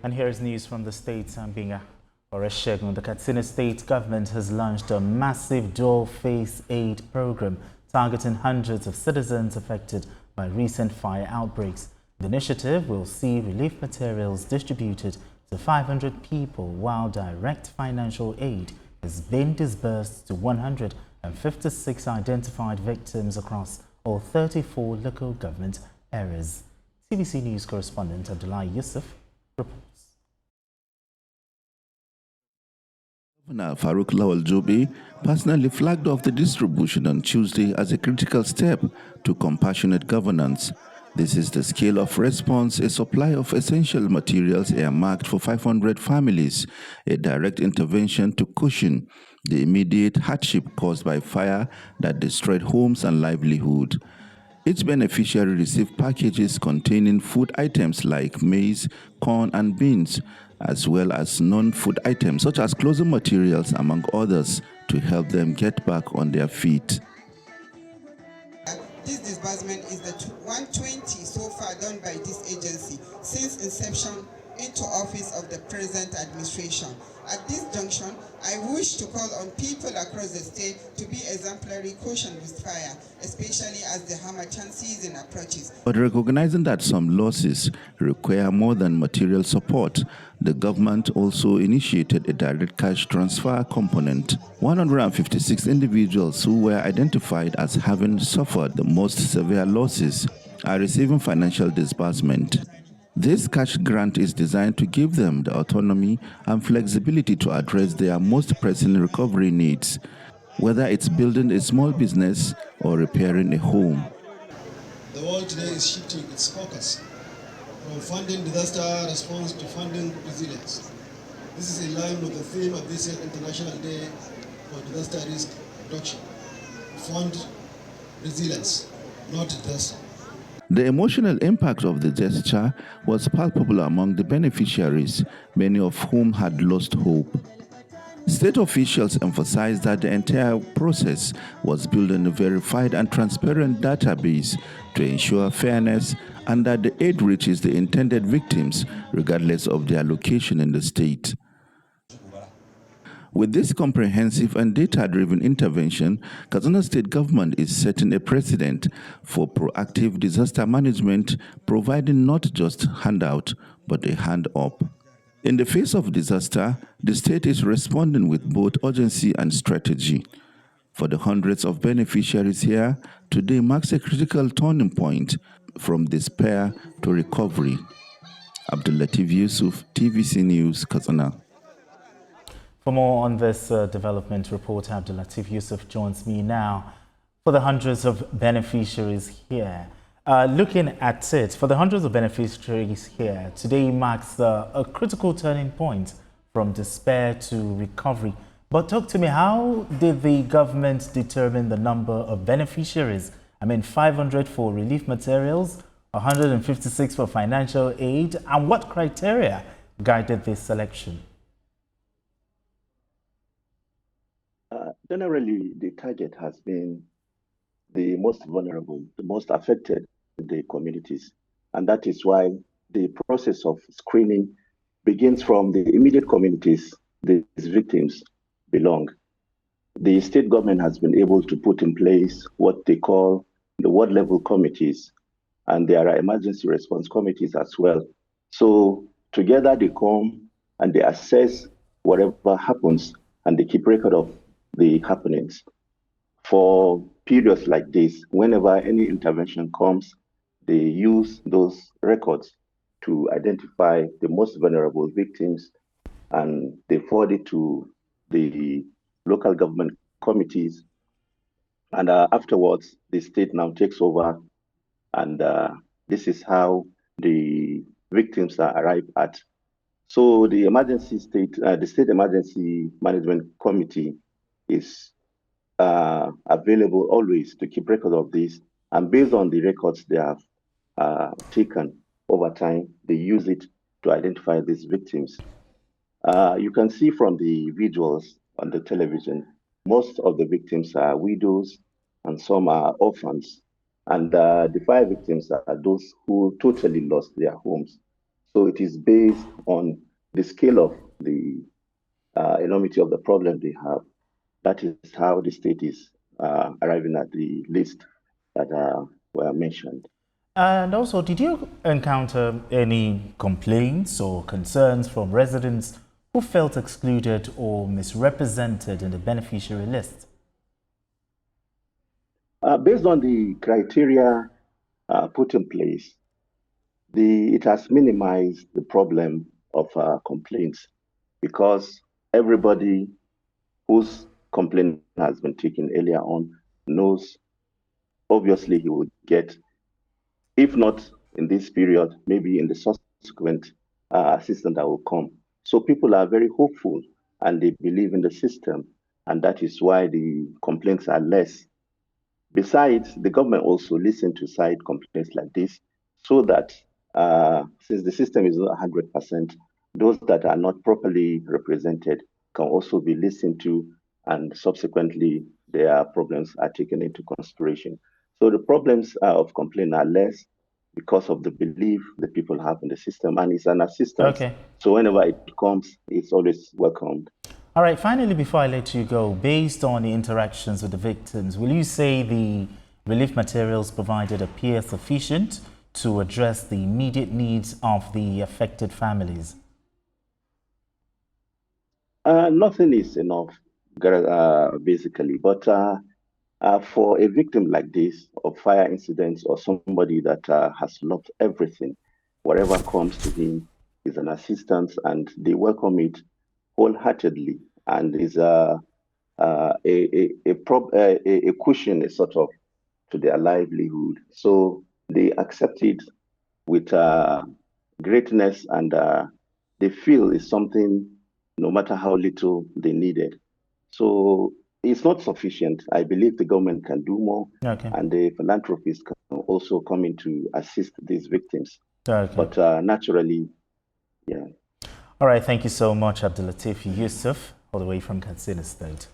And here is news from the state. I'm being the Katsina State Government has launched a massive dual-phase aid program targeting hundreds of citizens affected by recent fire outbreaks. The initiative will see relief materials distributed to 500 people, while direct financial aid has been disbursed to 156 identified victims across all 34 local government areas. TVC News correspondent Abdullah Yusuf reports. Governor Farouk Lawal Jobe personally flagged off the distribution on Tuesday as a critical step to compassionate governance. This is the scale of response, a supply of essential materials earmarked for 500 families, a direct intervention to cushion the immediate hardship caused by fire that destroyed homes and livelihood. Each beneficiary received packages containing food items like maize, corn and beans, as well as non-food items such as clothing materials, among others, to help them get back on their feet. This disbursement is the 120 so far done by this agency since inception into office of the present administration. At this junction, I wish to call on people across the state to be exemplary caution with fire, especially as the Hamatan season approaches. But recognizing that some losses require more than material support, the government also initiated a direct cash transfer component. 156 individuals who were identified as having suffered the most severe losses are receiving financial disbursement. This cash grant is designed to give them the autonomy and flexibility to address their most pressing recovery needs, whether it's building a small business or repairing a home. The world today is shifting its focus from funding disaster response to funding resilience. This is in line with the theme of this year's International Day for Disaster Risk Reduction. Fund resilience, not disaster. The emotional impact of the gesture was palpable among the beneficiaries, many of whom had lost hope. State officials emphasized that the entire process was built on a verified and transparent database to ensure fairness and that the aid reaches the intended victims regardless of their location in the state. With this comprehensive and data-driven intervention, Katsina State Government is setting a precedent for proactive disaster management, providing not just handout, but a hand up. In the face of disaster, the state is responding with both urgency and strategy. For the hundreds of beneficiaries here, today marks a critical turning point from despair to recovery. Abdullah Yusuf, TVC News, Katsina. For more on this development, reporter Abdullah Yusuf joins me now. For the hundreds of beneficiaries here, looking at it, for the hundreds of beneficiaries here, today marks a critical turning point from despair to recovery. But talk to me, how did the government determine the number of beneficiaries? 500 for relief materials, 156 for financial aid, and what criteria guided this selection? Generally, the target has been the most vulnerable, the most affected in the communities. And that is why the process of screening begins from the immediate communities these victims belong. The state government has been able to put in place what they call the ward level committees, and there are emergency response committees as well. So together they come and they assess whatever happens and they keep record of the happenings. For periods like this, whenever any intervention comes, they use those records to identify the most vulnerable victims, and they forward it to the local government committees. And afterwards, the state now takes over, and this is how the victims are arrived at. So the state emergency management committee is available always to keep record of this, and based on the records they have taken over time, they use it to identify these victims. You can see from the visuals on the television, most of the victims are widows and some are orphans, and the 5 victims are those who totally lost their homes. So it is based on the scale of the enormity of the problem they have. That is how the state is arriving at the list that were mentioned. And also, did you encounter any complaints or concerns from residents who felt excluded or misrepresented in the beneficiary list? Based on the criteria put in place, it has minimized the problem of complaints because everybody whose complaint has been taken earlier on knows obviously he will get, if not in this period, maybe in the subsequent assistance that will come. So people are very hopeful and they believe in the system, and that is why the complaints are less. Besides, the government also listens to side complaints like this so that since the system is not 100%, those that are not properly represented can also be listened to, and subsequently their problems are taken into consideration. So the problems of complaint are less because of the belief that people have in the system, and it's an assistance. Okay. So whenever it comes, it's always welcomed. All right, finally, before I let you go, based on the interactions with the victims, will you say the relief materials provided appear sufficient to address the immediate needs of the affected families? Nothing is enough, basically, but for a victim like this of fire incidents or somebody that has lost everything, whatever comes to him is an assistance, and they welcome it wholeheartedly, and is a cushion, a sort of, to their livelihood. So they accept it with greatness, and they feel it's something, no matter how little they needed. So it's not sufficient. I believe the government can do more, Okay. and the philanthropists can also come in to assist these victims. Okay. But naturally, yeah. All right, thank you so much, Abdulateef Yusuf, all the way from Katsina State.